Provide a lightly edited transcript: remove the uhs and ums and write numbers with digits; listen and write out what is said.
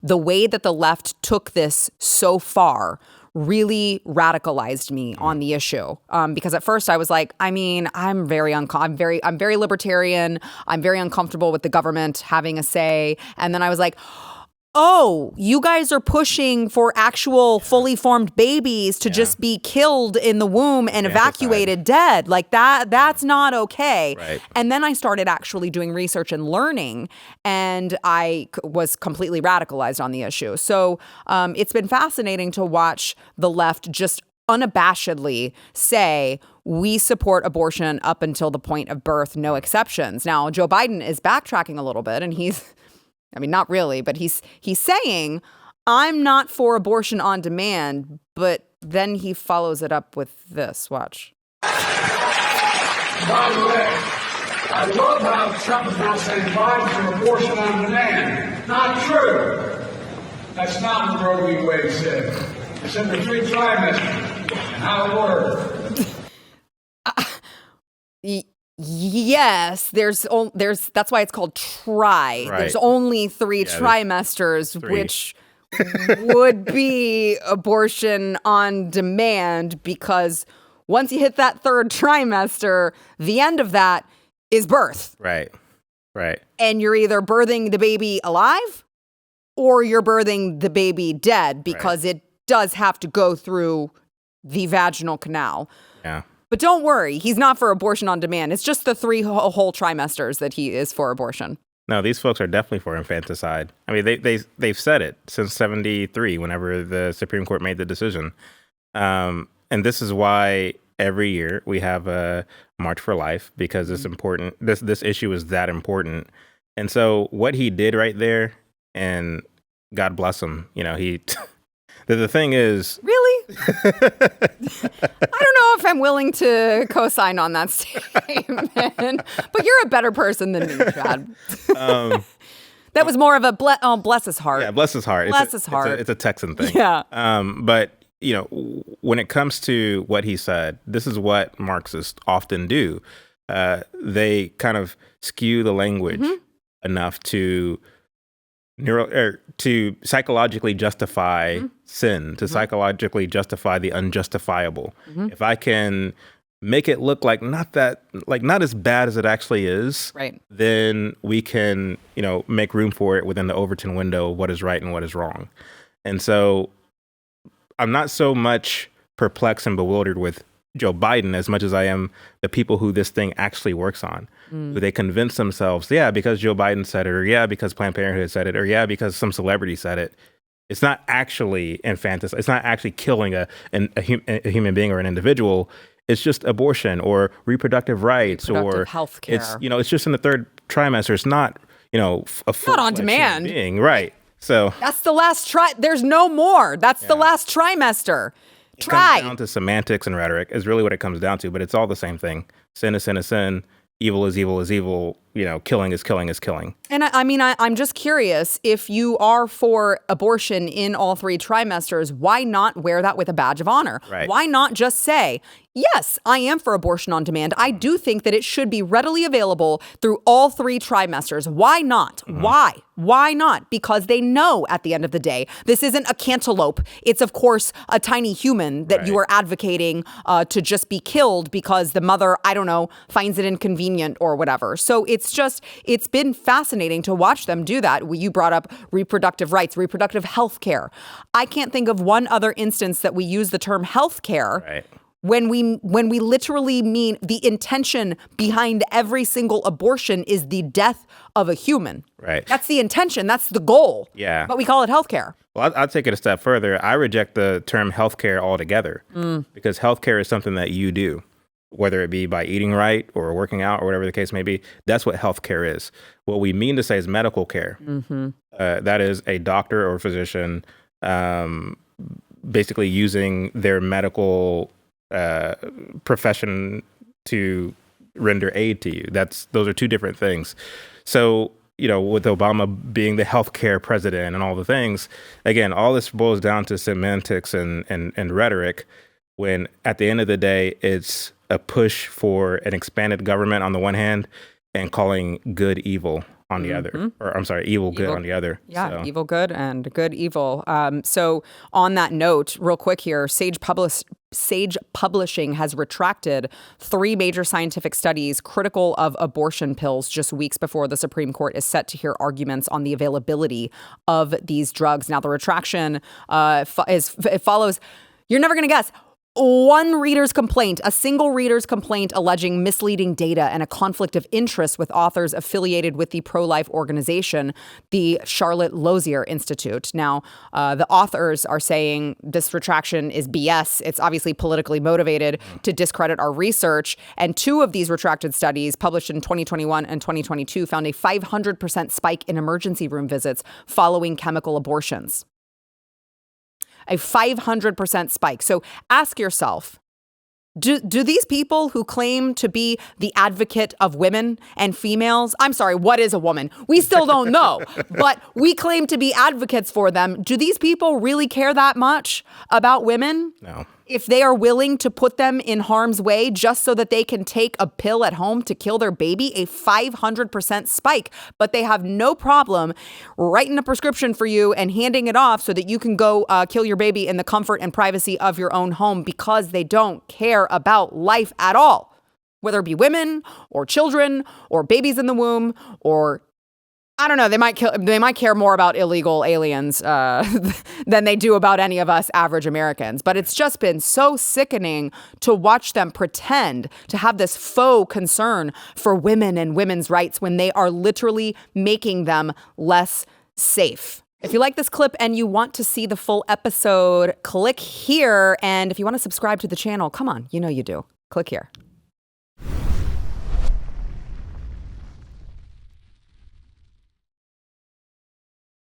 the way that the left took this so far really radicalized me on the issue. Because at first I was like, I mean, I'm very libertarian. I'm very uncomfortable with the government having a say. And then I was like, oh, you guys are pushing for actual fully formed babies to just be killed in the womb and evacuated dead. Like that's not okay. Right. And then I started actually doing research and learning, and I was completely radicalized on the issue. So it's been fascinating to watch the left just unabashedly say we support abortion up until the point of birth, no exceptions. Now, Joe Biden is backtracking a little bit, and not really, but he's saying, I'm not for abortion on demand, but then he follows it up with this. Watch. By the way, I love how Trump is now saying Biden for abortion on demand. Not true. That's not what Roe v. Wade said. It said the 3 trimesters. How it worked. Yes, there's that's why it's called try. Right. There's only 3 trimesters, which would be abortion on demand, because once you hit that 3rd trimester, the end of that is birth. Right. And you're either birthing the baby alive or you're birthing the baby dead, because it does have to go through the vaginal canal. Yeah. But don't worry, he's not for abortion on demand. It's just the 3 whole trimesters that he is for abortion. No, these folks are definitely for infanticide. I mean, they've said it since 1973, whenever the Supreme Court made the decision. And this is why every year we have a March for Life, because it's important. This issue is that important. And so what he did right there, and God bless him, he... The thing is... Really? I don't know if I'm willing to co-sign on that statement, but you're a better person than me, Chad. That was more of a bless his heart. Yeah, bless his heart. Bless his heart. It's a Texan thing. Yeah. But, when it comes to what he said, this is what Marxists often do. They kind of skew the language enough to psychologically justify sin, to psychologically justify the unjustifiable. If I can make it look like not as bad as it actually is, then we can, make room for it within the Overton window of what is right and what is wrong. And so I'm not so much perplexed and bewildered with Joe Biden as much as I am the people who this thing actually works on. Who they convince themselves, because Joe Biden said it, or because Planned Parenthood said it, or because some celebrity said it. It's not actually infanticide. It's not actually killing a human being or an individual. It's just abortion or reproductive rights or health care. It's just in the 3rd trimester. It's not, a full not on demand being, right? So that's the last There's no more. That's the last trimester. It comes down to semantics and rhetoric is really what it comes down to, but it's all the same thing. Sin is sin is sin. Evil is evil is evil. Killing is killing is killing. And I'm just curious, if you are for abortion in all 3 trimesters, why not wear that with a badge of honor? Right. Why not just say, yes, I am for abortion on demand. I do think that it should be readily available through all 3 trimesters. Why not? Why not? Because they know at the end of the day, this isn't a cantaloupe. It's, of course, a tiny human that you are advocating to just be killed because the mother, I don't know, finds it inconvenient or whatever. So it's been fascinating to watch them do that. You brought up reproductive rights, reproductive health care. I can't think of one other instance that we use the term health care when we literally mean the intention behind every single abortion is the death of a human. Right. That's the intention. That's the goal. Yeah. But we call it healthcare. Well, I'll take it a step further. I reject the term healthcare altogether because healthcare is something that you do, whether it be by eating right or working out or whatever the case may be. That's what healthcare is. What we mean to say is medical care. That is a doctor or physician basically using their medical profession to render aid to you. Those are 2 different things. So, with Obama being the healthcare president and all the things, again, all this boils down to semantics and rhetoric, when at the end of the day, it's a push for an expanded government on the one hand and calling good evil on the other, or I'm sorry, evil good on the other. Yeah, so. Evil good and good evil. So on that note, real quick here, Sage Publishing has retracted 3 major scientific studies critical of abortion pills just weeks before the Supreme Court is set to hear arguments on the availability of these drugs. Now, the retraction it follows, you're never going to guess, a single reader's complaint alleging misleading data and a conflict of interest with authors affiliated with the pro-life organization, the Charlotte Lozier Institute. Now, the authors are saying this retraction is BS. It's obviously politically motivated to discredit our research. And 2 of these retracted studies, published in 2021 and 2022, found a 500% spike in emergency room visits following chemical abortions. A 500% spike. So ask yourself, do these people who claim to be the advocate of women and females, I'm sorry, what is a woman? We still don't know, but we claim to be advocates for them. Do these people really care that much about women? No. If they are willing to put them in harm's way just so that they can take a pill at home to kill their baby, a 500% spike, but they have no problem writing a prescription for you and handing it off so that you can go kill your baby in the comfort and privacy of your own home because they don't care about life at all, whether it be women or children or babies in the womb or I don't know. They might care more about illegal aliens than they do about any of us average Americans. But it's just been so sickening to watch them pretend to have this faux concern for women and women's rights when they are literally making them less safe. If you like this clip and you want to see the full episode, click here. And if you want to subscribe to the channel, come on, you know you do. Click here.